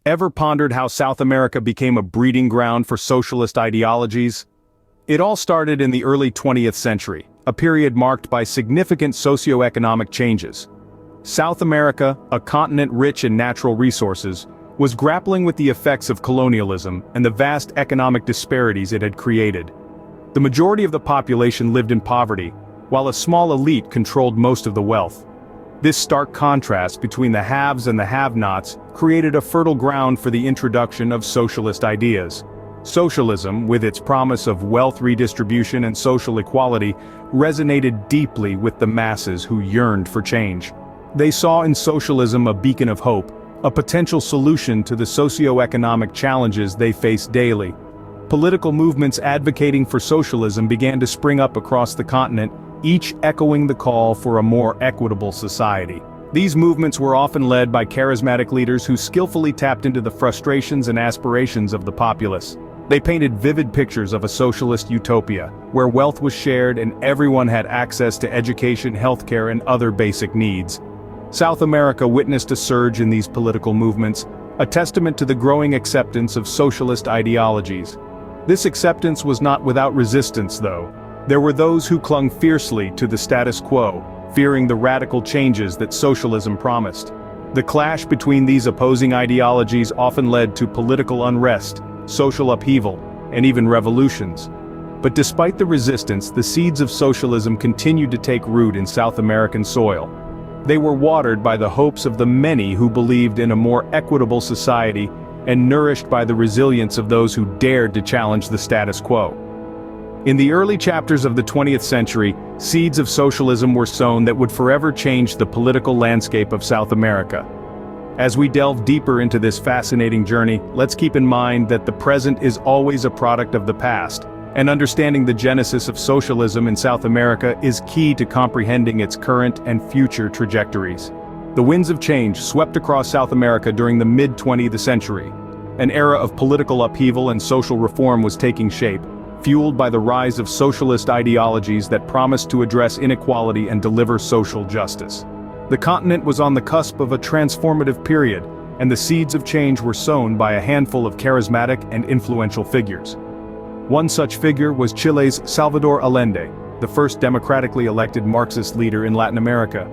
Ever pondered how South America became a breeding ground for socialist ideologies? It all started in the early 20th century, a period marked by significant socio-economic changes. South America, a continent rich in natural resources, was grappling with the effects of colonialism and the vast economic disparities it had created. The majority of the population lived in poverty, while a small elite controlled most of the wealth. This stark contrast between the haves and the have-nots created a fertile ground for the introduction of socialist ideas. Socialism, with its promise of wealth redistribution and social equality, resonated deeply with the masses who yearned for change. They saw in socialism a beacon of hope, a potential solution to the socio-economic challenges they faced daily. Political movements advocating for socialism began to spring up across the continent, each echoing the call for a more equitable society. These movements were often led by charismatic leaders who skillfully tapped into the frustrations and aspirations of the populace. They painted vivid pictures of a socialist utopia, where wealth was shared and everyone had access to education, healthcare, and other basic needs. South America witnessed a surge in these political movements, a testament to the growing acceptance of socialist ideologies. This acceptance was not without resistance, though. There were those who clung fiercely to the status quo, fearing the radical changes that socialism promised. The clash between these opposing ideologies often led to political unrest, social upheaval, and even revolutions. But despite the resistance, the seeds of socialism continued to take root in South American soil. They were watered by the hopes of the many who believed in a more equitable society and nourished by the resilience of those who dared to challenge the status quo. In the early chapters of the 20th century, seeds of socialism were sown that would forever change the political landscape of South America. As we delve deeper into this fascinating journey, let's keep in mind that the present is always a product of the past, and understanding the genesis of socialism in South America is key to comprehending its current and future trajectories. The winds of change swept across South America during the mid-20th century. An era of political upheaval and social reform was taking shape, fueled by the rise of socialist ideologies that promised to address inequality and deliver social justice. The continent was on the cusp of a transformative period, and the seeds of change were sown by a handful of charismatic and influential figures. One such figure was Chile's Salvador Allende, the first democratically elected Marxist leader in Latin America.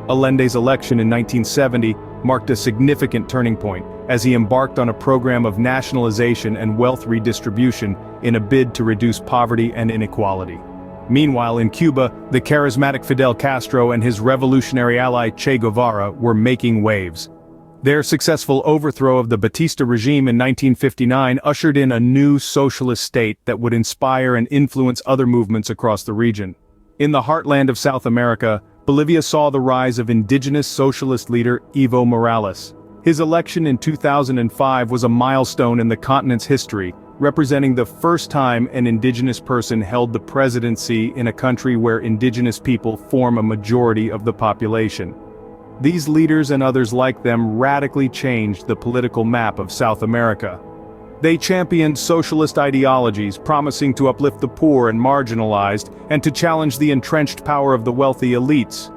Allende's election in 1970 marked a significant turning point, as he embarked on a program of nationalization and wealth redistribution in a bid to reduce poverty and inequality. Meanwhile, in Cuba, the charismatic Fidel Castro and his revolutionary ally Che Guevara were making waves. Their successful overthrow of the Batista regime in 1959 ushered in a new socialist state that would inspire and influence other movements across the region. In the heartland of South America, Bolivia saw the rise of indigenous socialist leader Evo Morales. His election in 2005 was a milestone in the continent's history, representing the first time an indigenous person held the presidency in a country where indigenous people form a majority of the population. These leaders and others like them radically changed the political map of South America. They championed socialist ideologies, promising to uplift the poor and marginalized, and to challenge the entrenched power of the wealthy elites.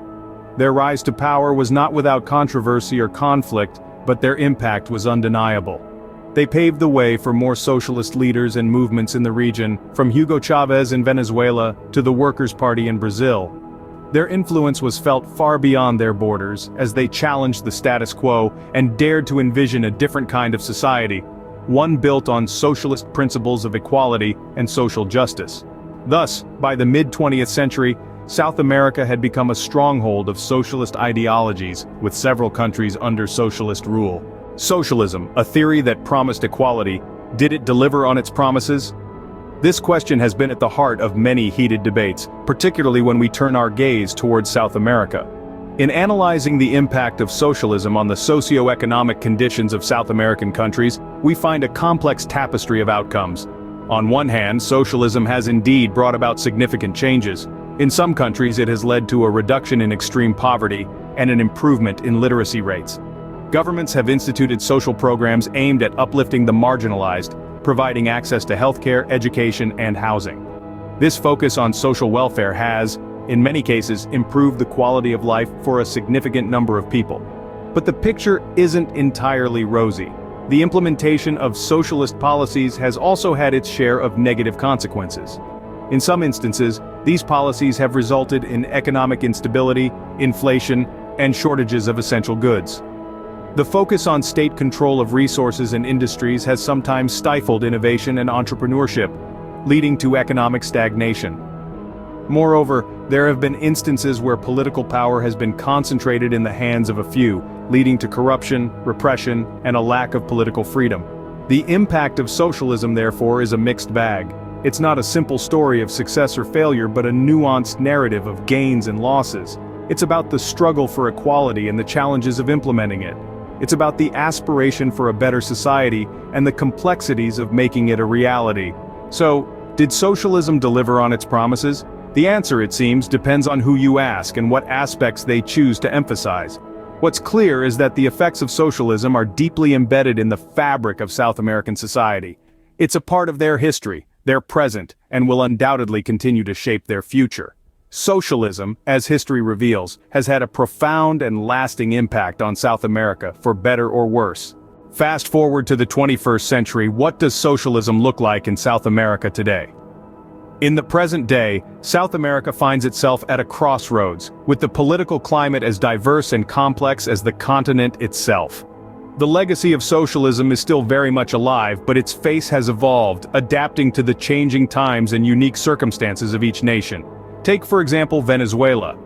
Their rise to power was not without controversy or conflict, but their impact was undeniable. They paved the way for more socialist leaders and movements in the region, from Hugo Chavez in Venezuela to the Workers' Party in Brazil. Their influence was felt far beyond their borders, as they challenged the status quo and dared to envision a different kind of society, one built on socialist principles of equality and social justice. Thus, by the mid-20th century, South America had become a stronghold of socialist ideologies, with several countries under socialist rule. Socialism, a theory that promised equality, did it deliver on its promises? This question has been at the heart of many heated debates, particularly when we turn our gaze towards South America. In analyzing the impact of socialism on the socio-economic conditions of South American countries, we find a complex tapestry of outcomes. On one hand, socialism has indeed brought about significant changes. In some countries, it has led to a reduction in extreme poverty and an improvement in literacy rates. Governments have instituted social programs aimed at uplifting the marginalized, providing access to healthcare, education, and housing. This focus on social welfare has, in many cases, improved the quality of life for a significant number of people. But the picture isn't entirely rosy. the implementation of socialist policies has also had its share of negative consequences. In some instances, these policies have resulted in economic instability, inflation, and shortages of essential goods. The focus on state control of resources and industries has sometimes stifled innovation and entrepreneurship, leading to economic stagnation. Moreover, there have been instances where political power has been concentrated in the hands of a few, leading to corruption, repression, and a lack of political freedom. The impact of socialism, therefore, is a mixed bag. It's not a simple story of success or failure, but a nuanced narrative of gains and losses. It's about the struggle for equality and the challenges of implementing it. It's about the aspiration for a better society and the complexities of making it a reality. So, did socialism deliver on its promises? The answer, it seems, depends on who you ask and what aspects they choose to emphasize. What's clear is that the effects of socialism are deeply embedded in the fabric of South American society. It's a part of their history, their present, and will undoubtedly continue to shape their future. Socialism, as history reveals, has had a profound and lasting impact on South America, for better or worse. Fast forward to the 21st century, what does socialism look like in South America today? In the present day, South America finds itself at a crossroads, with the political climate as diverse and complex as the continent itself. The legacy of socialism is still very much alive, but its face has evolved, adapting to the changing times and unique circumstances of each nation. Take, for example, Venezuela.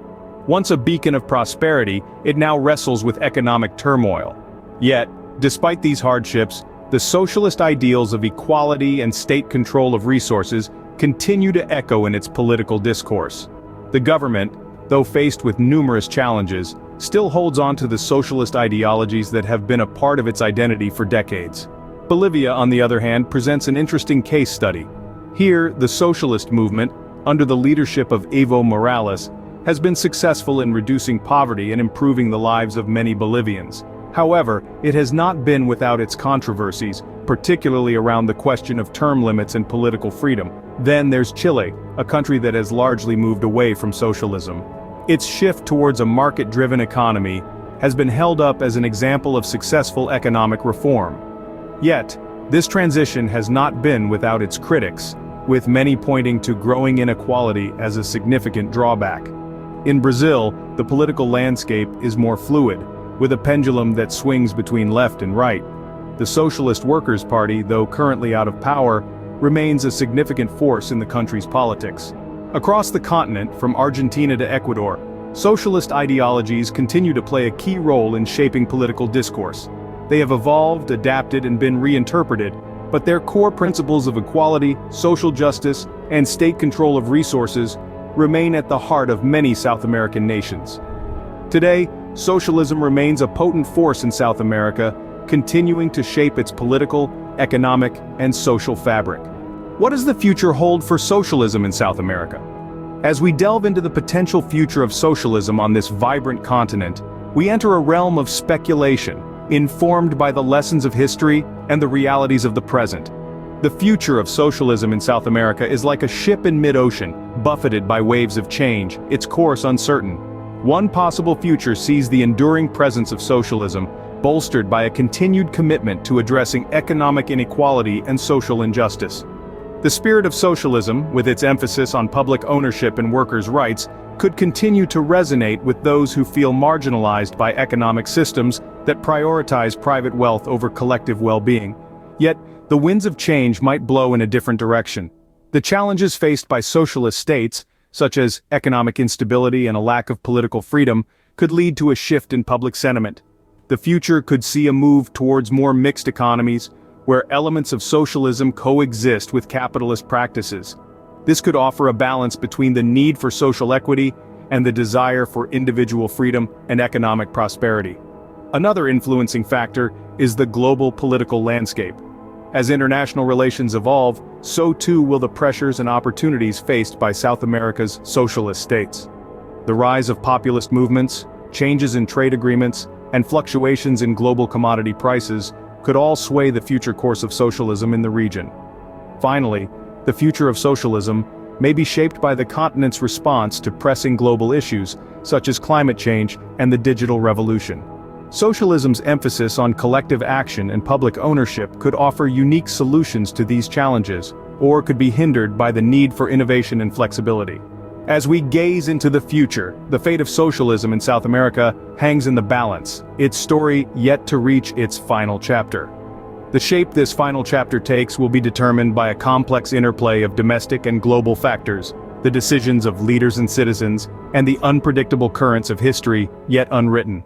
Once a beacon of prosperity, it now wrestles with economic turmoil. Yet, despite these hardships, the socialist ideals of equality and state control of resources continue to echo in its political discourse. The government, though faced with numerous challenges, still holds on to the socialist ideologies that have been a part of its identity for decades. Bolivia, on the other hand, presents an interesting case study. Here, the socialist movement, under the leadership of Evo Morales, has been successful in reducing poverty and improving the lives of many Bolivians. However, it has not been without its controversies, particularly around the question of term limits and political freedom. Then there's Chile, a country that has largely moved away from socialism. Its shift towards a market-driven economy has been held up as an example of successful economic reform. Yet, this transition has not been without its critics, with many pointing to growing inequality as a significant drawback. In Brazil, the political landscape is more fluid, with a pendulum that swings between left and right. The Socialist Workers' Party, though currently out of power, remains a significant force in the country's politics. Across the continent, from Argentina to Ecuador, socialist ideologies continue to play a key role in shaping political discourse. They have evolved, adapted, and been reinterpreted, but their core principles of equality, social justice, and state control of resources remain at the heart of many South American nations. Today, socialism remains a potent force in South America, continuing to shape its political, economic, and social fabric. What does the future hold for socialism in South America? As we delve into the potential future of socialism on this vibrant continent, we enter a realm of speculation, informed by the lessons of history and the realities of the present. The future of socialism in South America is like a ship in mid-ocean, buffeted by waves of change, its course uncertain. One possible future sees the enduring presence of socialism, bolstered by a continued commitment to addressing economic inequality and social injustice. The spirit of socialism, with its emphasis on public ownership and workers' rights, could continue to resonate with those who feel marginalized by economic systems that prioritize private wealth over collective well-being. Yet, the winds of change might blow in a different direction. The challenges faced by socialist states, such as economic instability and a lack of political freedom, could lead to a shift in public sentiment. The future could see a move towards more mixed economies, where elements of socialism coexist with capitalist practices. This could offer a balance between the need for social equity and the desire for individual freedom and economic prosperity. Another influencing factor is the global political landscape. As international relations evolve, so too will the pressures and opportunities faced by South America's socialist states. The rise of populist movements, changes in trade agreements, and fluctuations in global commodity prices could all sway the future course of socialism in the region. Finally, the future of socialism may be shaped by the continent's response to pressing global issues, such as climate change and the digital revolution. Socialism's emphasis on collective action and public ownership could offer unique solutions to these challenges, or could be hindered by the need for innovation and flexibility. As we gaze into the future, the fate of socialism in South America hangs in the balance, its story yet to reach its final chapter. The shape this final chapter takes will be determined by a complex interplay of domestic and global factors, the decisions of leaders and citizens, and the unpredictable currents of history yet unwritten.